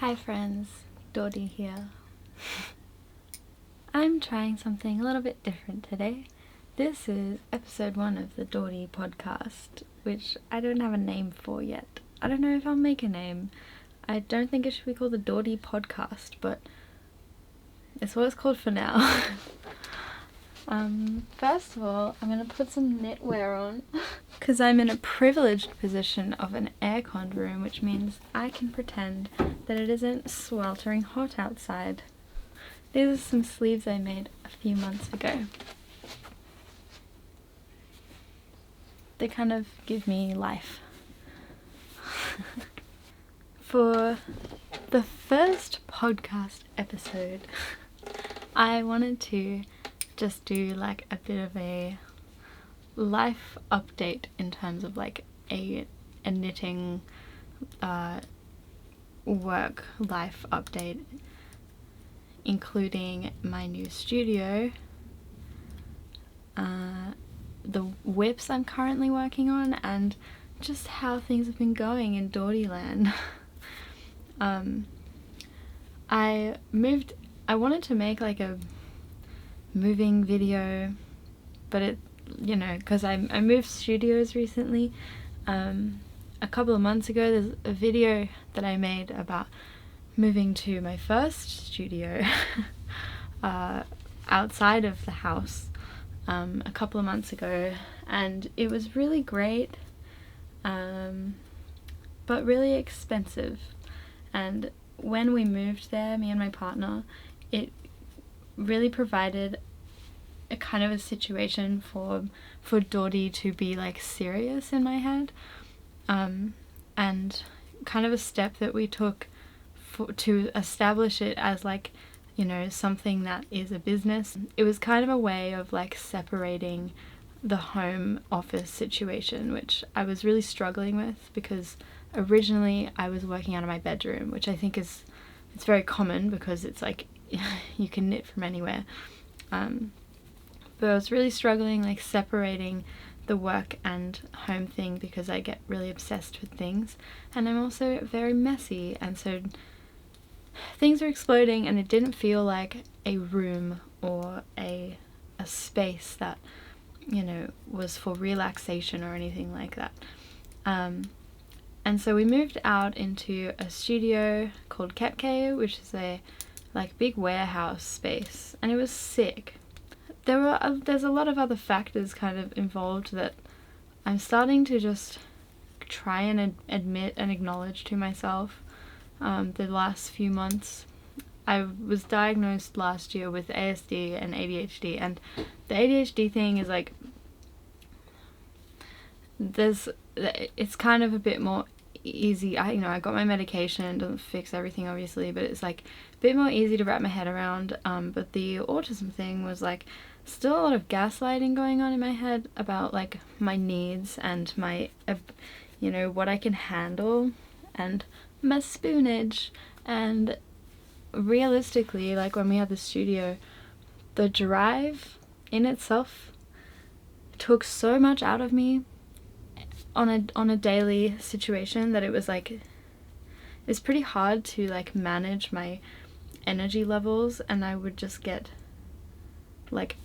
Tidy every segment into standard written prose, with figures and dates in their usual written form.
Hi friends, Dordy here. I'm trying something a little bit different today. This is episode 1 of the Dordy podcast, which I don't have a name for yet. I don't know if I'll make a name. I don't think it should be called the Dordy podcast, but it's what it's called for now. First of all, I'm gonna put some knitwear on because I'm in a privileged position of an aircon room, which means I can pretend that it isn't sweltering hot outside. These are some sleeves I made a few months ago. They kind of give me life. For the first podcast episode, I wanted to just do like a bit of a life update in terms of like a knitting work life update, including my new studio, the whips I'm currently working on, and just how things have been going in Dordyland. I wanted to make like a moving video, but it, you know, because I moved studios recently. A couple of months ago there's a video that I made about moving to my first studio outside of the house a couple of months ago, and it was really great, but really expensive. And when we moved there, me and my partner, it really provided a kind of a situation for Dordy to be like serious in my head, and kind of a step that we took to establish it as like, you know, something that is a business. It was kind of a way of like separating the home office situation, which I was really struggling with, because originally I was working out of my bedroom, which I think it's very common because it's like you can knit from anywhere, but I was really struggling like separating the work and home thing, because I get really obsessed with things, and I'm also very messy, and so things are exploding, and it didn't feel like a room or a space that, you know, was for relaxation or anything like that. And so we moved out into a studio called Kepke, which is a like big warehouse space, and it was sick. There's a lot of other factors kind of involved that I'm starting to just try and admit and acknowledge to myself. The last few months, I was diagnosed last year with ASD and ADHD, and the ADHD thing is like, it's kind of a bit more easy. I got my medication. It doesn't fix everything obviously, but it's like a bit more easy to wrap my head around. But the autism thing was like still a lot of gaslighting going on in my head about like my needs and my, you know, what I can handle and my spoonage. And realistically, like when we had the studio, the drive in itself took so much out of me on a daily situation that it was like, it's pretty hard to like manage my energy levels, and I would just get like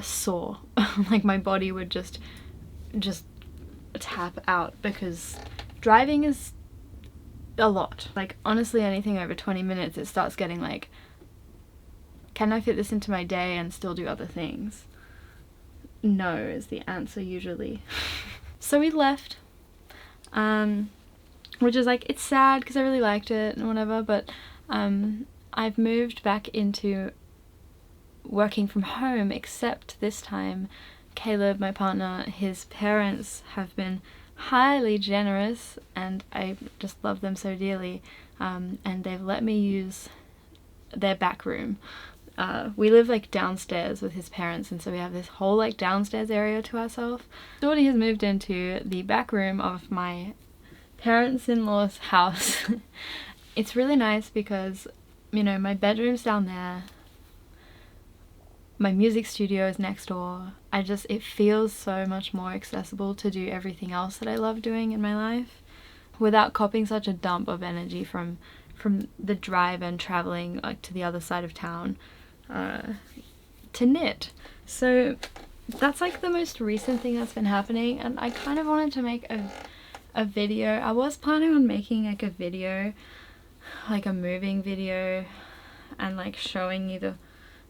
sore. Like my body would just tap out, because driving is a lot. Like honestly, anything over 20 minutes it starts getting like, can I fit this into my day and still do other things? No is the answer usually. So we left, which is like, it's sad because I really liked it and whatever, but I've moved back into working from home, except this time Caleb, my partner, his parents have been highly generous, and I just love them so dearly, and they've let me use their back room. We live like downstairs with his parents, and so we have this whole like downstairs area to ourselves. Dordy has moved into the back room of my parents-in-law's house. It's really nice because, you know, my bedroom's down there, my music studio is next door. It feels so much more accessible to do everything else that I love doing in my life without copping such a dump of energy from from the drive and traveling like to the other side of town to knit. So that's like the most recent thing that's been happening, and I kind of wanted to make a video. I was planning on making like a video, like a moving video, and like showing you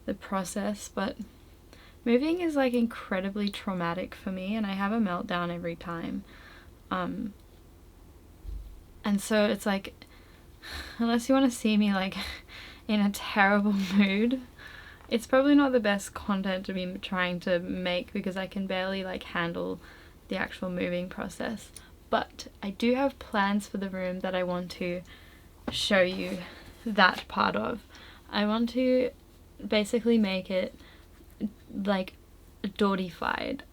the process, but moving is like incredibly traumatic for me, and I have a meltdown every time. And so it's like, unless you want to see me like in a terrible mood, it's probably not the best content to be trying to make, because I can barely like handle the actual moving process. But I do have plans for the room that I want to show you that part of. I want to basically make it like dordy-fied.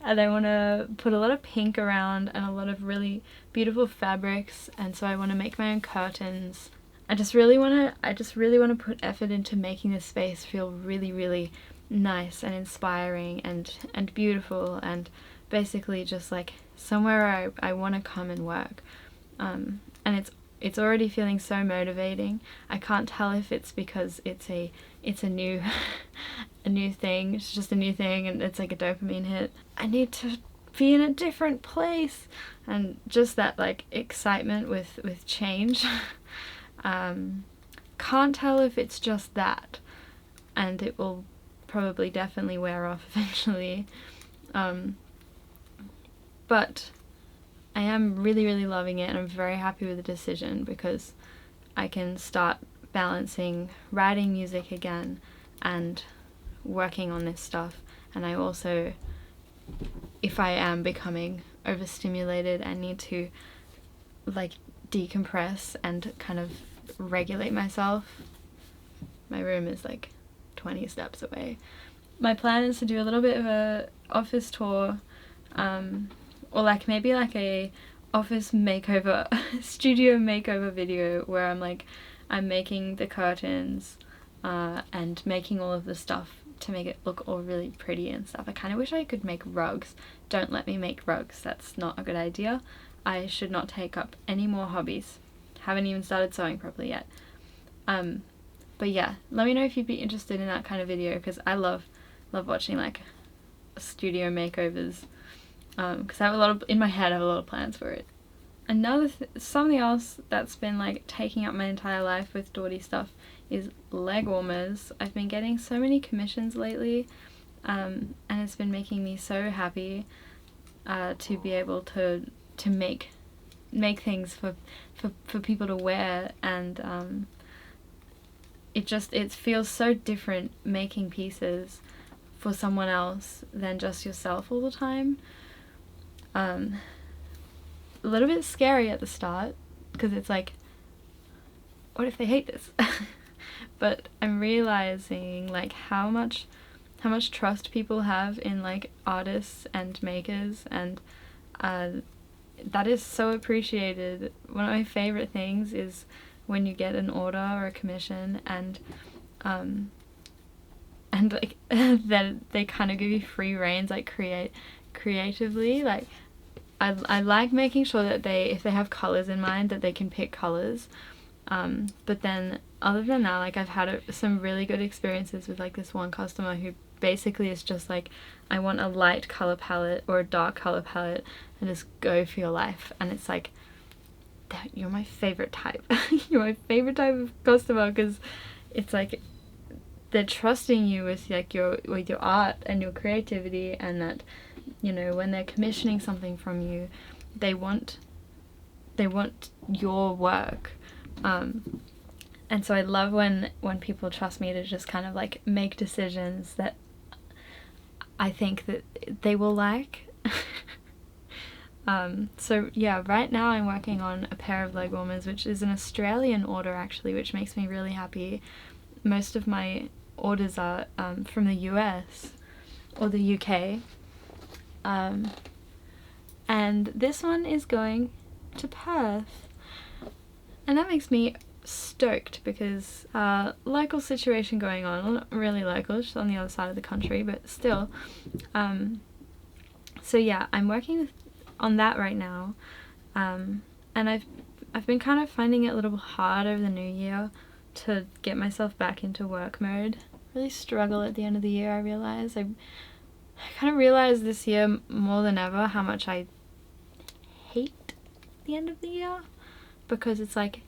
And I want to put a lot of pink around and a lot of really beautiful fabrics, and so I want to make my own curtains. I just really want to put effort into making this space feel really, really nice and inspiring and beautiful, and basically just like somewhere I want to come and work. And it's already feeling so motivating. I can't tell if it's because it's a new a new thing. It's just a new thing and it's like a dopamine hit. I need to be in a different place, and just that like excitement with change. Can't tell if it's just that, and it will probably definitely wear off eventually. But I am really, really loving it, and I'm very happy with the decision, because I can start balancing writing music again and working on this stuff. And I also, if I am becoming overstimulated, I need to like decompress and kind of regulate myself. My room is like 20 steps away. My plan is to do a little bit of a office tour, or like maybe like a office makeover, studio makeover video where I'm making the curtains and making all of the stuff to make it look all really pretty and stuff. I kind of wish I could make rugs. Don't let me make rugs, that's not a good idea. I should not take up any more hobbies. Haven't even started sewing properly yet. But yeah, let me know if you'd be interested in that kind of video, because I love watching like studio makeovers, because I have a lot of, in my head I have a lot of plans for it. Something else that's been like taking up my entire life with dordy stuff is leg warmers. I've been getting so many commissions lately, and it's been making me so happy to be able to make things for people to wear, and it feels so different making pieces for someone else than just yourself all the time. A little bit scary at the start, because it's like, what if they hate this? But I'm realizing like how much trust people have in like artists and makers, and that is so appreciated. One of my favorite things is when you get an order or a commission, and like then they kind of give you free reins, like creatively. Like I like making sure that if they have colors in mind, that they can pick colors. But then other than that, like I've had some really good experiences with like this one customer who basically is just like, I want a light color palette or a dark color palette, and just go for your life. And it's like, you're my favorite type. You're my favorite type of customer, because it's like they're trusting you with like your art and your creativity, and that, you know, when they're commissioning something from you, they want your work. And so I love when people trust me to just kind of like make decisions that I think that they will like. So yeah, right now I'm working on a pair of leg warmers, which is an Australian order actually, which makes me really happy. Most of my orders are from the US or the UK. And this one is going to Perth, and that makes me stoked, because local situation going on. Well, not really local, just on the other side of the country, but still. So yeah, I'm working on that right now, and I've I've been kind of finding it a little hard over the new year to get myself back into work mode. Really struggle at the end of the year, I realise. I kind of realised this year more than ever how much I hate the end of the year, because it's like,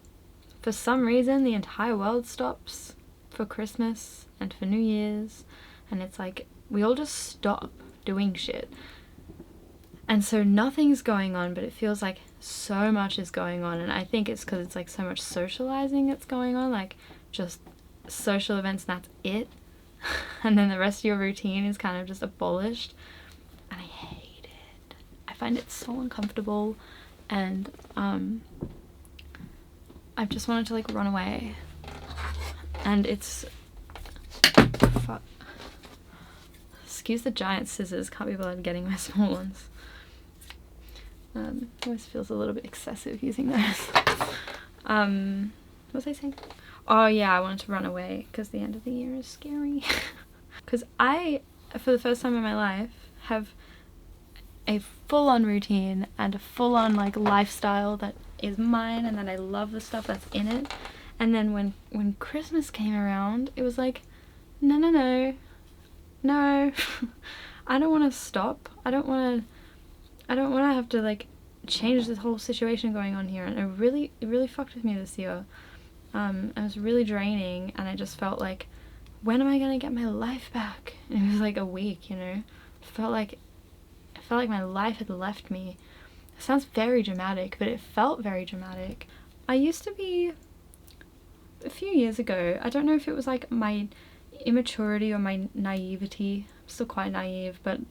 for some reason the entire world stops for Christmas and for New Year's, and it's like we all just stop doing shit. And so nothing's going on, but it feels like so much is going on. And I think it's because it's like so much socializing that's going on, like just social events and that's it. And then the rest of your routine is kind of just abolished. And I hate it. I find it so uncomfortable. And I've just wanted to like run away. And it's... fuck. Excuse the giant scissors, can't be bothered getting my small ones. Always feels a little bit excessive using those. What was I saying? Oh yeah, I wanted to run away because the end of the year is scary. Because I, for the first time in my life, have a full-on routine and a full-on like lifestyle that is mine, and that I love the stuff that's in it. And then when Christmas came around, it was like, no, I don't want to stop. I don't want to have to like change this whole situation going on here. And it really fucked with me this year. It was really draining, and I just felt like, when am I gonna get my life back? And it was like a week, you know. I felt like my life had left me. It sounds very dramatic, but it felt very dramatic. I used to be, a few years ago, I don't know if it was like my immaturity or my naivety. I'm still quite naive, but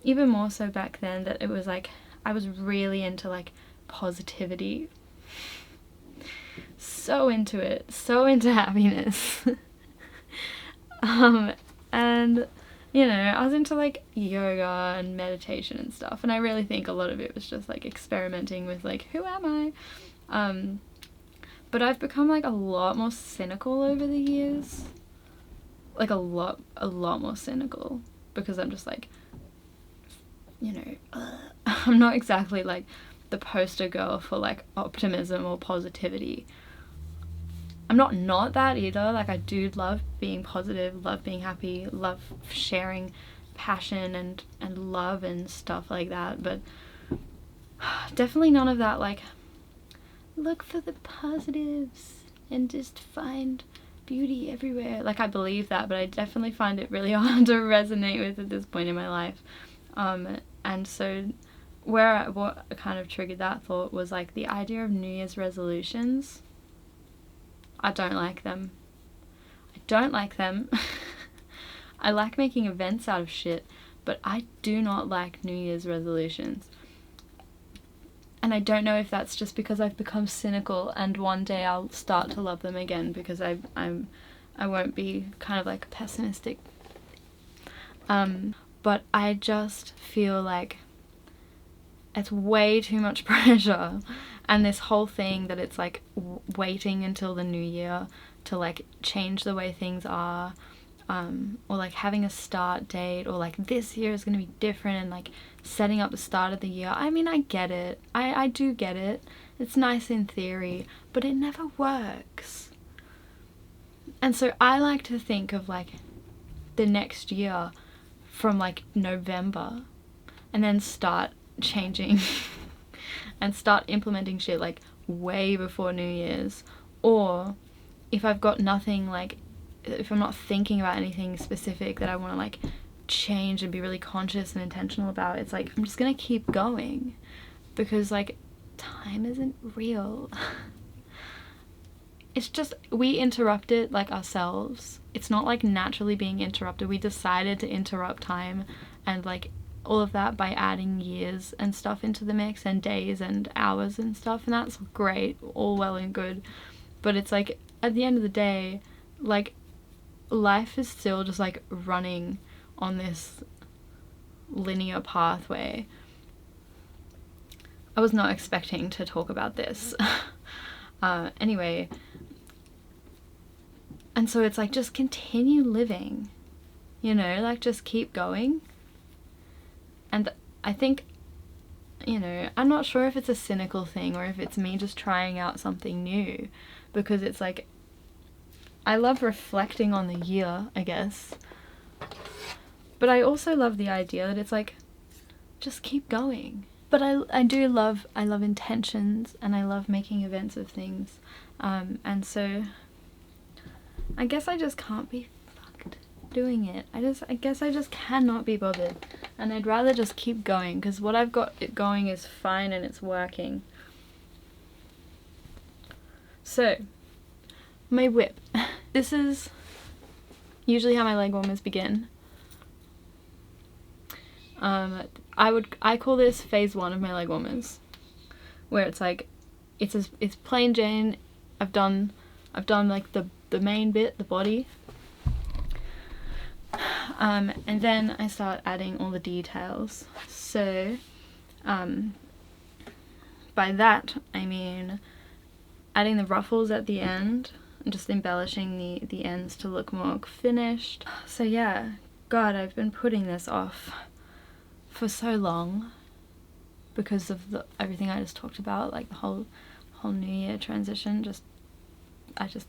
even more so back then, that it was like I was really into like positivity, so into it, so into happiness. And you know, I was into like yoga and meditation and stuff, and I really think a lot of it was just like experimenting with like, who am I? But I've become like a lot more cynical over the years, like a lot more cynical, because I'm just like, you know, I'm not exactly like the poster girl for like optimism or positivity. I'm not that either. Like, I do love being positive, love being happy, love sharing passion and love and stuff like that, but definitely none of that like, look for the positives and just find beauty everywhere. Like, I believe that, but I definitely find it really hard to resonate with at this point in my life. And so what kind of triggered that thought was like the idea of New Year's resolutions. I don't like them. I like making events out of shit, but I do not like New Year's resolutions. And I don't know if that's just because I've become cynical and one day I'll start to love them again, because I won't be kind of like pessimistic. But I just feel like it's way too much pressure, and this whole thing that it's like waiting until the new year to like change the way things are, or like having a start date, or like this year is going to be different, and like setting up the start of the year. I mean, I get it. I do get it. It's nice in theory, but it never works. And so I like to think of like the next year from like November, and then start changing and start implementing shit like way before New Year's. Or if I've got nothing, like if I'm not thinking about anything specific that I want to like change and be really conscious and intentional about, it's like I'm just gonna keep going, because like time isn't real. It's just, we interrupt it like ourselves. It's not like naturally being interrupted. We decided to interrupt time and like all of that by adding years and stuff into the mix, and days and hours and stuff, and that's great, all well and good. But it's like at the end of the day, like life is still just like running on this linear pathway. I was not expecting to talk about this. Anyway, and so it's like, just continue living, you know, like just keep going. And I think you know, I'm not sure if it's a cynical thing or if it's me just trying out something new, because it's like, I love reflecting on the year, I guess, but I also love the idea that it's like, just keep going. But I love intentions, and I love making events of things, and so I guess I just can't be fucked doing it. I guess I just cannot be bothered, and I'd rather just keep going, because what I've got it going is fine and it's working. So, my whip. This is usually how my leg warmers begin. I call this phase 1 of my leg warmers, where it's like, it's plain Jane. I've done like the main bit, the body, and then I start adding all the details. So by that I mean adding the ruffles at the end and just embellishing the ends to look more finished. So yeah, God, I've been putting this off for so long because of everything I just talked about, like the whole New Year transition. I just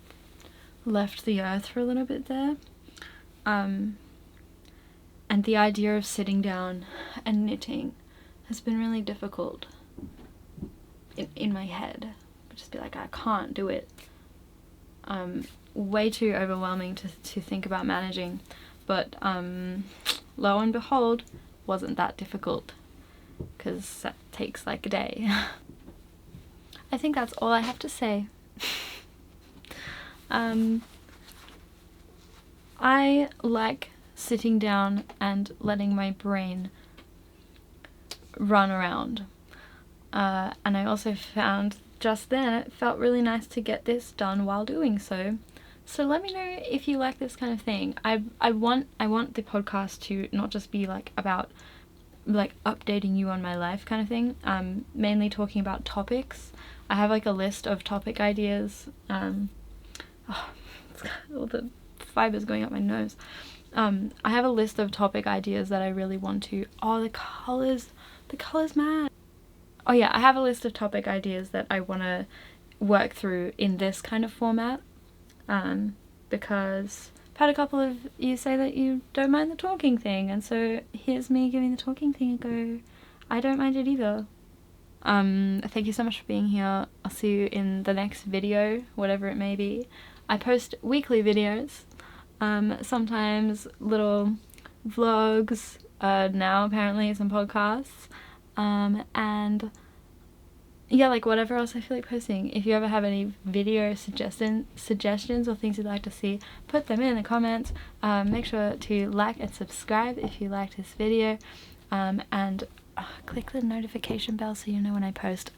left the earth for a little bit there, and the idea of sitting down and knitting has been really difficult in my head. Just be like, I can't do it. Way too overwhelming to think about managing, but lo and behold, wasn't that difficult, because that takes like a day. I think that's all I have to say. I like sitting down and letting my brain run around, and I also found just then it felt really nice to get this done while doing so. So let me know if you like this kind of thing. I want the podcast to not just be like about like updating you on my life kind of thing, mainly talking about topics. I have like a list of topic ideas. All the fibers going up my nose. I have a list of topic ideas that I really want to. Oh, the colors, man. Oh yeah, I have a list of topic ideas that I want to work through in this kind of format, because I've had a couple of you say that you don't mind the talking thing, and so here's me giving the talking thing a go. I don't mind it either. Thank you so much for being here. I'll see you in the next video, whatever it may be. I post weekly videos, sometimes little vlogs, now apparently some podcasts, and yeah, like whatever else I feel like posting. If you ever have any video suggestions or things you'd like to see, put them in the comments. Make sure to like and subscribe if you liked this video, and click the notification bell so you know when I post.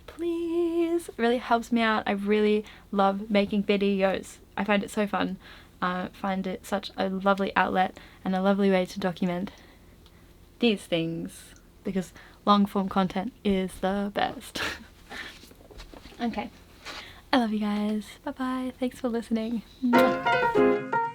Please, it really helps me out. I really love making videos. I find it so fun. Find it such a lovely outlet and a lovely way to document these things, because long form content is the best. Okay, I love you guys. Bye bye. Thanks for listening. Mwah.